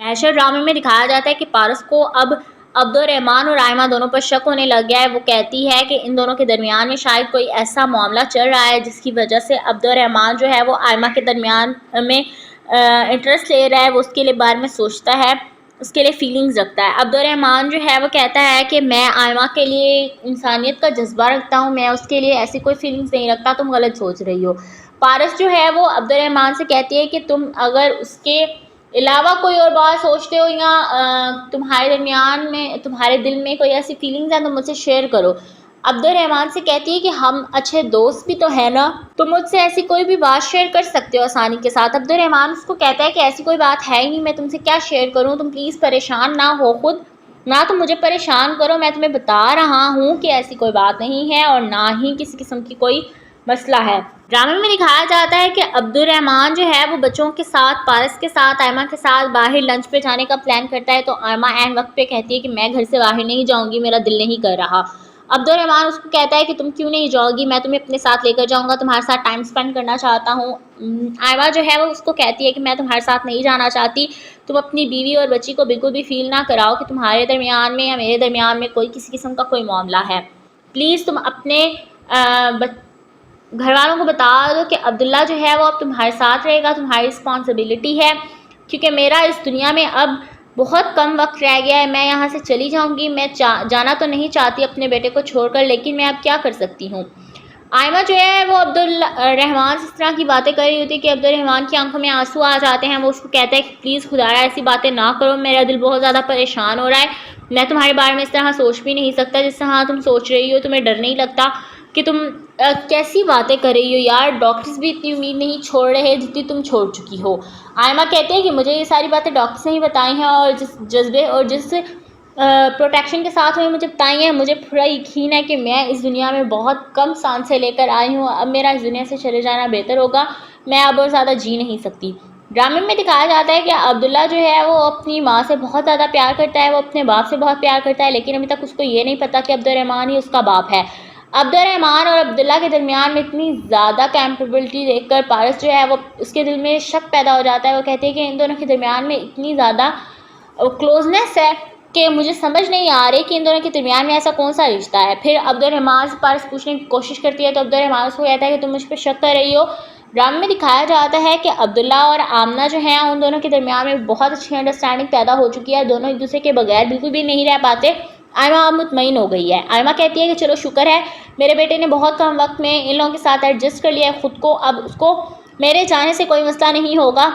Masher ड्रामे में दिखाया जाता है कि पारस को अब अब्दुर्रहमान और आयमा दोनों पर शक होने लग गया है। वो कहती है कि इन दोनों के दरमियान में शायद कोई ऐसा मामला चल रहा है जिसकी वजह से अब्दुर्रहमान जो है वो आयमा के दरमियान में इंटरेस्ट ले रहा है, वो उसके लिए बारे में सोचता है, उसके लिए फीलिंग्स रखता है। अब्दुर्रहमान जो है वो कहता है कि मैं आयमा के लिए इंसानियत का जज्बा रखता हूँ, मैं उसके लिए ऐसी कोई फीलिंग्स नहीं रखता, तुम गलत सोच रही हो। पारस जो है वो अब्दुर्रहमान से कहती है कि तुम अगर उसके अलावा कोई और बात सोचते हो या तुम्हारे दरमियान में, तुम्हारे दिल में कोई ऐसी फीलिंग्स हैं तो मुझसे शेयर करो। अब्दुर्रहमान से कहती है कि हम अच्छे दोस्त भी तो है ना, तुम मुझसे ऐसी कोई भी बात शेयर कर सकते हो आसानी के साथ। अब्दुर्रहमान उसको कहता है कि ऐसी कोई बात है ही नहीं, मैं तुमसे क्या शेयर करूं, तुम प्लीज़ परेशान ना हो, खुद ना तुम मुझे परेशान करो, मैं तुम्हें बता रहा हूँ कि ऐसी कोई बात नहीं है और ना ही किसी किस्म की कोई मसला है। ड्रामे में दिखाया जाता है कि अब्दुर्रहमान जो है वो बच्चों के साथ, पारस के साथ, आयमा के साथ बाहर लंच पे जाने का प्लान करता है, तो आयमा ऐन वक्त पे कहती है कि मैं घर से बाहर नहीं जाऊंगी, मेरा दिल नहीं कर रहा। अब्दुर्रहमान उसको कहता है कि तुम क्यों नहीं जाओगी, मैं तुम्हें अपने साथ लेकर जाऊंगा, तुम्हारे साथ टाइम स्पेंड करना चाहता हूँ। आयमा जो है वो उसको कहती है कि मैं तुम्हारे साथ नहीं जाना चाहती, तुम अपनी बीवी और बच्ची को बिल्कुल भी फील ना कराओ कि तुम्हारे दरमियान में या मेरे दरमियान में कोई किसी किस्म का कोई मामला है। प्लीज़ तुम अपने घर वालों को बता दो कि अब्दुल्ला जो है वो अब तुम्हारे साथ रहेगा, तुम्हारी रिस्पॉन्सिबिलिटी है, क्योंकि मेरा इस दुनिया में अब बहुत कम वक्त रह गया है, मैं यहाँ से चली जाऊँगी। मैं जाना तो नहीं चाहती अपने बेटे को छोड़कर, लेकिन मैं अब क्या कर सकती हूँ। आयमा जो है वो अब्दुर्रहमान से इस तरह की बातें कर रही होती है कि अब्दुर्रहमान की आंखों में आंसू आ जाते हैं। वो उसको कहता है कि प्लीज़ खुदारा ऐसी बातें ना करो, मेरा दिल बहुत ज़्यादा परेशान हो रहा है, मैं तुम्हारे बारे में इस तरह सोच भी नहीं सकता जिस तरह तुम सोच रही हो, तुम्हें डर नहीं लगता कि तुम कैसी बातें कर रही हो यार, डॉक्टर्स भी इतनी उम्मीद नहीं छोड़ रहे जितनी तुम छोड़ चुकी हो। आयमा कहते हैं कि मुझे ये सारी बातें डॉक्टर्स ने ही बताई हैं और जिस जज्बे और जिस प्रोटेक्शन के साथ में मुझे बताई हैं, मुझे पूरा यकीन है कि मैं इस दुनिया में बहुत कम सांसें लेकर आई हूँ, अब मेरा इस दुनिया से चले जाना बेहतर होगा, मैं अब और ज़्यादा जी नहीं सकती। ड्रामे में दिखाया जाता है कि अब्दुल्ला जो है वो अपनी माँ से बहुत ज़्यादा प्यार करता है, वो अपने बाप से बहुत प्यार करता है, लेकिन अभी तक उसको ये नहीं पता कि अब्दुर्रहमान ही उसका बाप है। अब्दुर्रहमान और अब्दुल्ला के दरमियान में इतनी ज़्यादा कैपेबिलिटी देखकर पारस जो है वो उसके दिल में शक पैदा हो जाता है। वो कहते हैं कि इन दोनों के दरमियान में इतनी ज़्यादा क्लोजनेस है कि मुझे समझ नहीं आ रही कि इन दोनों के दरमियान में ऐसा कौन सा रिश्ता है। फिर अब्दुर्रहमान से पारस पूछने की कोशिश करती है तो अब्दुर्रहमान उसको कहता है कि तुम मुझ पर शक कर रही हो। ड्रामे में दिखाया जाता है कि अब्दुल्ला और आमना जो है उन दोनों के दरमियान में बहुत अच्छी अंडरस्टैंडिंग पैदा हो चुकी है, दोनों एक दूसरे के बगैर बिल्कुल भी नहीं रह पाते। आयमा अब मुतमईन हो गई है। आयमा कहती है कि चलो शुक्र है, मेरे बेटे ने बहुत कम वक्त में इन लोगों के साथ एडजस्ट कर लिया है खुद को, अब उसको मेरे जाने से कोई मसला नहीं होगा,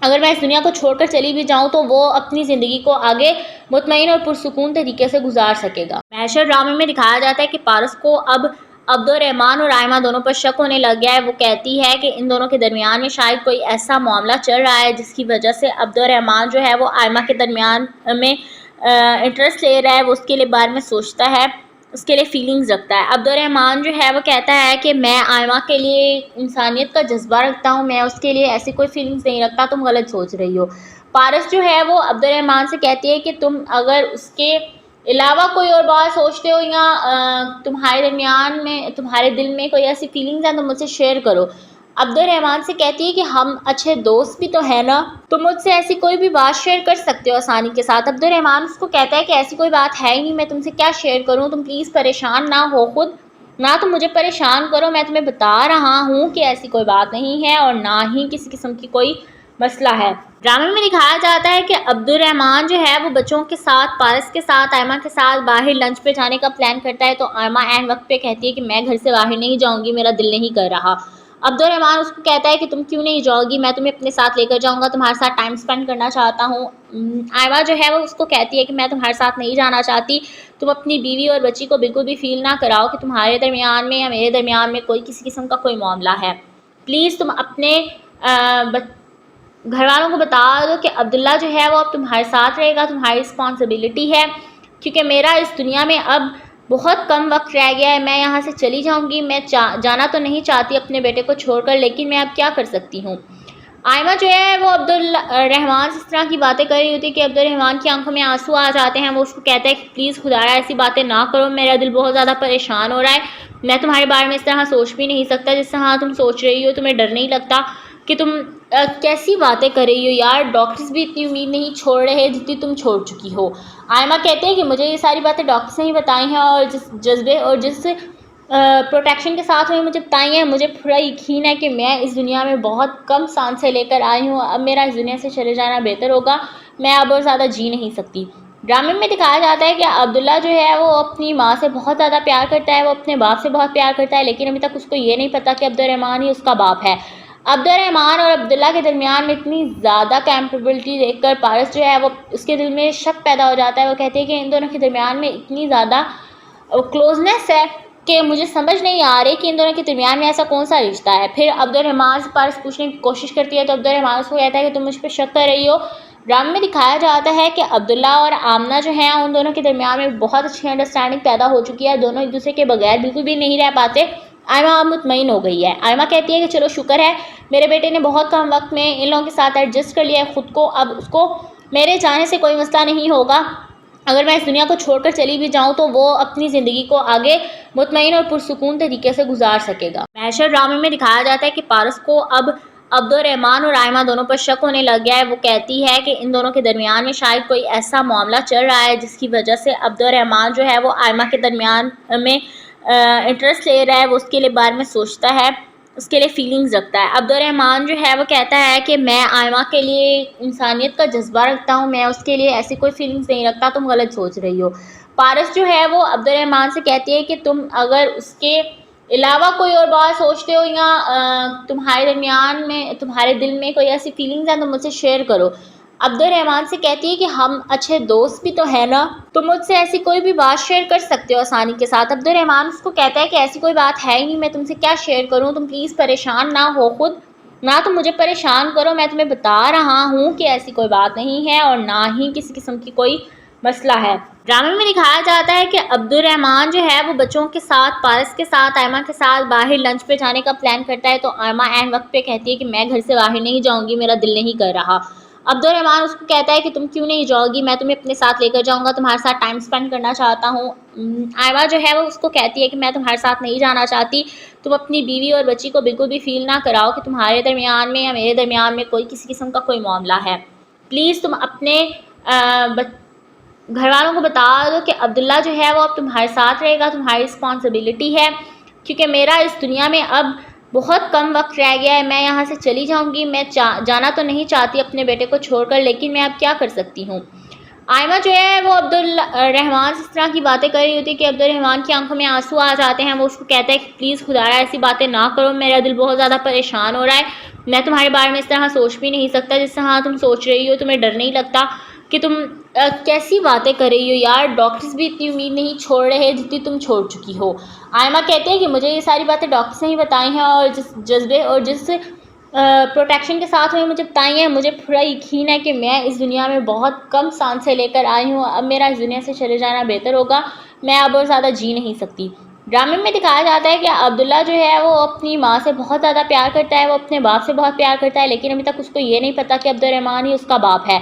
अगर मैं इस दुनिया को छोड़कर चली भी जाऊं तो वो अपनी ज़िंदगी को आगे मुतमईन और पुरसुकून तरीके से गुजार सकेगा। मैशर ड्रामे में दिखाया जाता है कि पारस को अब अब्दुर्रहमान और आयमा दोनों पर शक होने लग गया है। वो कहती है कि इन दोनों के दरमियान में शायद कोई ऐसा मामला चल रहा है जिसकी वजह से अब्दुर्रहमान जो है वो आयमा के दरमियान में इंटरेस्ट ले रहा है, वो उसके लिए बारे में सोचता है, उसके लिए फीलिंग्स रखता है। अब्दुर्रहमान जो है वो कहता है कि मैं आयमा के लिए इंसानियत का जज्बा रखता हूँ, मैं उसके लिए ऐसी कोई फीलिंग्स नहीं रखता, तुम गलत सोच रही हो। पारस जो है वो अब्दुर्रहमान से कहती है कि तुम अगर उसके अलावा कोई और बात सोचते हो या तुम्हारे दरमियान में, तुम्हारे दिल में कोई ऐसी फीलिंग्स हैं तो मुझसे शेयर करो। अब्दुर्रहमान से कहती है कि हम अच्छे दोस्त भी तो है ना, तुम मुझसे ऐसी कोई भी बात शेयर कर सकते हो आसानी के साथ। अब्दुर्रहमान उसको कहता है कि ऐसी कोई बात है ही नहीं, मैं तुमसे क्या शेयर करूं, तुम प्लीज़ परेशान ना हो, खुद ना तुम मुझे परेशान करो, मैं तुम्हें बता रहा हूँ कि ऐसी कोई बात नहीं है और ना ही किसी किस्म की कोई मसला है। ड्रामे में दिखाया जाता है कि अब्दुर्रहमान जो है वो बच्चों के साथ, पारस के साथ, आयमा के साथ बाहर लंच पे जाने का प्लान करता है, तो आयमा ऐन वक्त पे कहती है कि मैं घर से बाहर नहीं जाऊंगी, मेरा दिल नहीं कर रहा। अब्दुर्रहमान उसको कहता है कि तुम क्यों नहीं जाओगी, मैं तुम्हें अपने साथ लेकर जाऊंगा, तुम्हारे साथ टाइम स्पेंड करना चाहता हूँ। आयमा जो है वो उसको कहती है कि मैं तुम्हारे साथ नहीं जाना चाहती, तुम अपनी बीवी और बच्ची को बिल्कुल भी फील ना कराओ कि तुम्हारे दरमियान में या मेरे दरमियान में कोई किसी किस्म का कोई मामला है। प्लीज़ तुम अपने घर वालों को बता दो कि अब्दुल्ला जो है वो अब तुम्हारे साथ रहेगा, तुम्हारी रिस्पॉन्सिबिलिटी है, क्योंकि मेरा इस दुनिया में अब बहुत कम वक्त रह गया है, मैं यहाँ से चली जाऊँगी। मैं जाना तो नहीं चाहती अपने बेटे को छोड़कर, लेकिन मैं अब क्या कर सकती हूँ। आयमा जो है वो अब्दुर्रहमान से इस तरह की बातें कर रही होती है कि अब्दुर्रहमान की आंखों में आंसू आ जाते हैं। वो उसको कहता है कि प्लीज़ खुदारा ऐसी बातें ना करो, मेरा दिल बहुत ज़्यादा परेशान हो रहा है, मैं तुम्हारे बारे में इस तरह सोच भी नहीं सकता जिस तरह तुम सोच रही हो, तुम्हें डर नहीं लगता کہ تم کیسی باتیں کر رہی ہو یار، ڈاکٹرز بھی اتنی امید نہیں چھوڑ رہے جتنی تم چھوڑ چکی ہو۔ آئمہ کہتے ہیں کہ مجھے یہ ساری باتیں ڈاکٹرز نے ہی بتائی ہیں، اور جس جذبے اور جس پروٹیکشن کے ساتھ انہیں مجھے بتائی ہیں، مجھے پورا یقین ہے کہ میں اس دنیا میں بہت کم سانسیں لے کر آئی ہوں، اب میرا اس دنیا سے چلے جانا بہتر ہوگا، میں اب اور زیادہ جی نہیں سکتی۔ ڈرامے میں دکھایا جاتا ہے کہ عبداللہ جو ہے وہ اپنی ماں سے بہت زیادہ پیار کرتا ہے، وہ اپنے باپ سے بہت پیار کرتا ہے، لیکن ابھی تک اس کو یہ نہیں پتا کہ عبدالرحمن ہی اس کا باپ ہے۔ عبدالرحمن اور عبداللہ کے درمیان میں اتنی زیادہ کیمپیبلٹی دیکھ کر پارس جو ہے وہ اس کے دل میں شک پیدا ہو جاتا ہے۔ وہ کہتے ہیں کہ ان دونوں کے درمیان میں اتنی زیادہ کلوزنس ہے کہ مجھے سمجھ نہیں آ رہی کہ ان دونوں کے درمیان میں ایسا کون سا رشتہ ہے۔ پھر عبدالرحمن سے پارس پوچھنے کی کوشش کرتی ہے تو عبدالرحمن اس کو کہتا ہے کہ تم مجھ پہ شک کر رہی ہو۔ ڈرامے میں دکھایا جاتا ہے کہ عبداللہ اور آمنہ جو ہیں ان دونوں کے درمیان میں بہت اچھی انڈرسٹینڈنگ پیدا ہو چکی ہے، دونوں ایک دوسرے کے بغیر بالکل بھی نہیں رہ پاتے۔ آئمہ اب مطمئن ہو گئی ہے۔ آئمہ کہتی ہے کہ چلو شکر ہے، میرے بیٹے نے بہت کم وقت میں ان لوگوں کے ساتھ ایڈجسٹ کر لیا ہے خود کو، اب اس کو میرے جانے سے کوئی مسئلہ نہیں ہوگا، اگر میں اس دنیا کو چھوڑ کر چلی بھی جاؤں تو وہ اپنی زندگی کو آگے مطمئن اور پرسکون طریقے سے گزار سکے گا۔ میشر ڈرامے میں دکھایا جاتا ہے کہ پارس کو اب عبدالرحمن اور آئمہ دونوں پر شک ہونے لگ گیا ہے۔ وہ کہتی ہے کہ ان دونوں کے درمیان میں شاید کوئی ایسا معاملہ چل رہا ہے جس کی وجہ سے عبدالرحمن جو ہے وہ آئمہ کے درمیان میں انٹرسٹ لے رہا ہے، وہ اس کے بارے میں سوچتا ہے، اس کے لیے فیلنگز رکھتا ہے۔ عبدالرحمن جو ہے وہ کہتا ہے کہ میں آئمہ کے لیے انسانیت کا جذبہ رکھتا ہوں، میں اس کے لیے ایسی کوئی فیلنگز نہیں رکھتا، تم غلط سوچ رہی ہو۔ پارس جو ہے وہ عبدالرحمن سے کہتی ہے کہ تم اگر اس کے علاوہ کوئی اور بات سوچتے ہو یا تمہارے درمیان میں تمہارے دل میں کوئی ایسی فیلنگز ہیں تو مجھ سے شیئر کرو۔ عبدالرحمن سے کہتی ہے کہ ہم اچھے دوست بھی تو ہیں نا، تم مجھ سے ایسی کوئی بھی بات شیئر کر سکتے ہو آسانی کے ساتھ۔ عبدالرحمن اس کو کہتا ہے کہ ایسی کوئی بات ہے ہی نہیں، میں تم سے کیا شیئر کروں، تم پلیز پریشان نہ ہو، خود نہ تم مجھے پریشان کرو، میں تمہیں بتا رہا ہوں کہ ایسی کوئی بات نہیں ہے اور نہ ہی کسی قسم کی کوئی مسئلہ ہے۔ ڈرامے میں دکھایا جاتا ہے کہ عبدالرحمن جو ہے وہ بچوں کے ساتھ، پارس کے ساتھ، آئمہ کے ساتھ باہر لنچ پہ جانے کا پلان کرتا ہے تو آئمہ عین وقت پہ کہتی ہے کہ میں گھر سے باہر نہیں جاؤں گی، میرا دل نہیں کر رہا۔ عبدالرحمن اس کو کہتا ہے کہ تم کیوں نہیں جاؤ گی، میں تمہیں اپنے ساتھ لے کر جاؤں گا، تمہارے ساتھ ٹائم اسپینڈ کرنا چاہتا ہوں۔ آئمہ جو ہے وہ اس کو کہتی ہے کہ میں تمہارے ساتھ نہیں جانا چاہتی، تم اپنی بیوی اور بچی کو بالکل بھی فیل نہ کراؤ کہ تمہارے درمیان میں یا میرے درمیان میں کوئی کسی قسم کا کوئی معاملہ ہے، پلیز تم اپنے گھر والوں کو بتا دو کہ عبداللہ جو ہے وہ اب تمہارے ساتھ رہے گا، تمہاری رسپانسبلٹی ہے، کیونکہ میرا اس دنیا میں اب بہت کم وقت رہ گیا ہے، میں یہاں سے چلی جاؤں گی، میں جانا تو نہیں چاہتی اپنے بیٹے کو چھوڑ کر، لیکن میں اب کیا کر سکتی ہوں۔ آئمہ جو ہے وہ عبدالرحمن سے اس طرح کی باتیں کر رہی ہوتی ہے کہ عبدالرحمن کی آنکھوں میں آنسو آ جاتے ہیں۔ وہ اس کو کہتا ہے کہ پلیز خدایا ایسی باتیں نہ کرو، میرا دل بہت زیادہ پریشان ہو رہا ہے، میں تمہارے بارے میں اس طرح سوچ بھی نہیں سکتا جس طرح تم سوچ رہی ہو، تمہیں ڈر نہیں لگتا کہ تم کیسی باتیں کر رہی ہو یار، ڈاکٹرز بھی اتنی امید نہیں چھوڑ رہے جتنی تم چھوڑ چکی ہو۔ آئمہ کہتے ہیں کہ مجھے یہ ساری باتیں ڈاکٹرز نے ہی بتائی ہیں، اور جس جذبے اور جس پروٹیکشن کے ساتھ انہیں مجھے بتائی ہیں، مجھے پورا یقین ہے کہ میں اس دنیا میں بہت کم سانسیں لے کر آئی ہوں، اب میرا اس دنیا سے چلے جانا بہتر ہوگا، میں اب اور زیادہ جی نہیں سکتی۔ ڈرامے میں دکھایا جاتا ہے کہ عبداللہ جو ہے وہ اپنی ماں سے بہت زیادہ پیار کرتا ہے، وہ اپنے باپ سے بہت پیار کرتا ہے، لیکن ابھی تک اس کو یہ نہیں پتا کہ عبدالرحمن ہی اس کا باپ ہے۔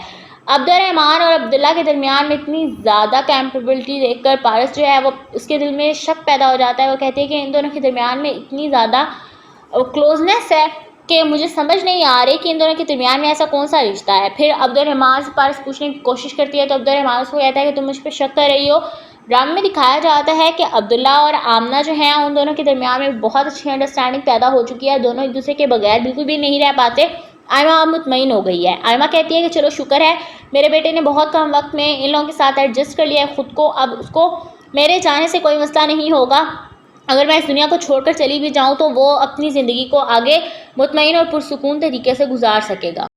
عبدالرحمن اور عبداللہ کے درمیان میں اتنی زیادہ کیمپیبلٹی دیکھ کر پارس جو ہے وہ اس کے دل میں شک پیدا ہو جاتا ہے۔ وہ کہتے ہیں کہ ان دونوں کے درمیان میں اتنی زیادہ کلوزنس ہے کہ مجھے سمجھ نہیں آ رہی کہ ان دونوں کے درمیان میں ایسا کون سا رشتہ ہے۔ پھر عبدالرحمن سے پارس پوچھنے کی کوشش کرتی ہے تو عبدالرحمن اس کو کہتا ہے کہ تم مجھ پہ شک کر رہی ہو۔ ڈرامے میں دکھایا جاتا ہے کہ عبداللہ اور آمنہ جو ہیں ان دونوں کے درمیان میں بہت اچھی انڈرسٹینڈنگ پیدا ہو چکی ہے، دونوں ایک دوسرے کے بغیر بالکل بھی نہیں رہ پاتے۔ آئمہ اب مطمئن ہو گئی ہے۔ آئمہ کہتی ہے کہ چلو شکر ہے، میرے بیٹے نے بہت کم وقت میں ان لوگوں کے ساتھ ایڈجسٹ کر لیا ہے خود کو، اب اس کو میرے جانے سے کوئی مسئلہ نہیں ہوگا، اگر میں اس دنیا کو چھوڑ کر چلی بھی جاؤں تو وہ اپنی زندگی کو آگے مطمئن اور پرسکون طریقے سے گزار سکے گا۔